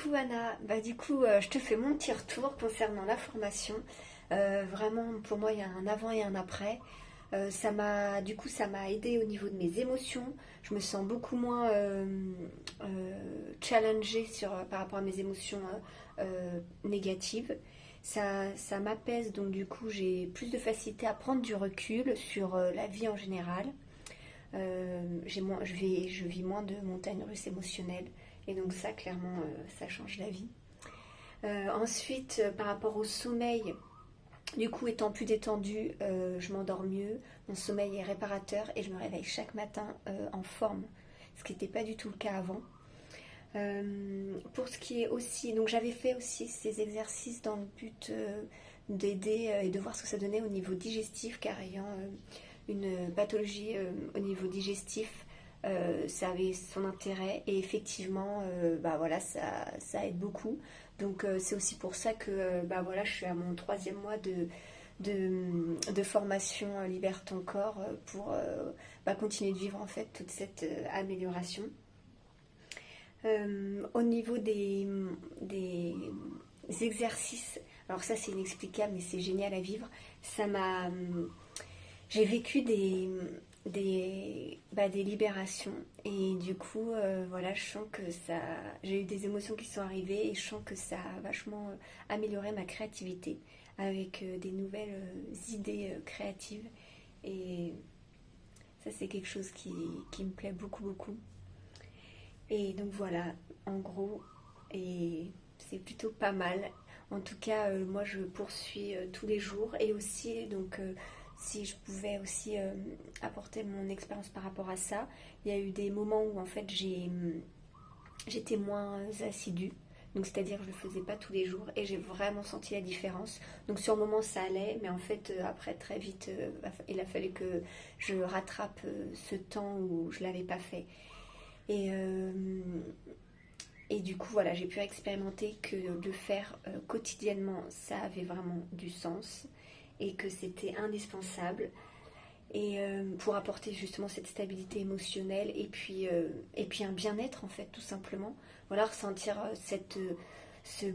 Coucou Anna, je te fais mon petit retour concernant la formation. Vraiment pour moi il y a un avant et un après. Ça m'a aidé au niveau de mes émotions. Je me sens beaucoup moins challengée par rapport à mes émotions négatives. Ça m'apaise, donc du coup j'ai plus de facilité à prendre du recul sur la vie en général. Je vis moins de montagnes russes émotionnelles, et donc ça clairement ça change la vie. Ensuite, par rapport au sommeil, du coup étant plus détendue, je m'endors mieux, mon sommeil est réparateur et je me réveille chaque matin en forme, ce qui n'était pas du tout le cas avant. Pour ce qui est aussi, donc j'avais fait aussi ces exercices dans le but d'aider et de voir ce que ça donnait au niveau digestif, car ayant une pathologie au niveau digestif, ça avait son intérêt, et effectivement ça aide beaucoup. Donc c'est aussi pour ça que je suis à mon 3e mois de formation Libère ton corps, pour continuer de vivre en fait toute cette amélioration. Au niveau des exercices, alors ça c'est inexplicable mais c'est génial à vivre. J'ai vécu des libérations, et du coup je sens que j'ai eu des émotions qui sont arrivées, et je sens que ça a vachement amélioré ma créativité avec des nouvelles idées créatives, et ça c'est quelque chose qui me plaît beaucoup beaucoup. Et donc voilà, en gros, et c'est plutôt pas mal. En tout cas, moi je poursuis tous les jours, et aussi, donc si je pouvais aussi apporter mon expérience par rapport à ça, il y a eu des moments où en fait j'étais moins assidue. Donc c'est-à-dire que je le faisais pas tous les jours, et j'ai vraiment senti la différence. Donc sur le moment ça allait, mais en fait après très vite il a fallu que je rattrape ce temps où je l'avais pas fait. Et, euh, et du coup, voilà, j'ai pu expérimenter que le faire quotidiennement, ça avait vraiment du sens, et que c'était indispensable. Et pour apporter justement cette stabilité émotionnelle, et puis un bien-être en fait, tout simplement. Voilà, ressentir ce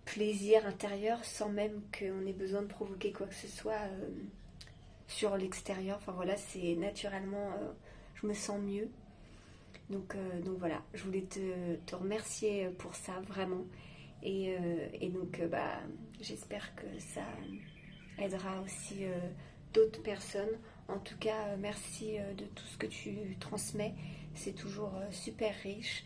plaisir intérieur sans même qu'on ait besoin de provoquer quoi que ce soit sur l'extérieur. Enfin voilà, c'est naturellement, je me sens mieux. Donc voilà, je voulais te remercier pour ça, vraiment. Et donc, j'espère que ça aidera aussi d'autres personnes. En tout cas, merci de tout ce que tu transmets. C'est toujours super riche.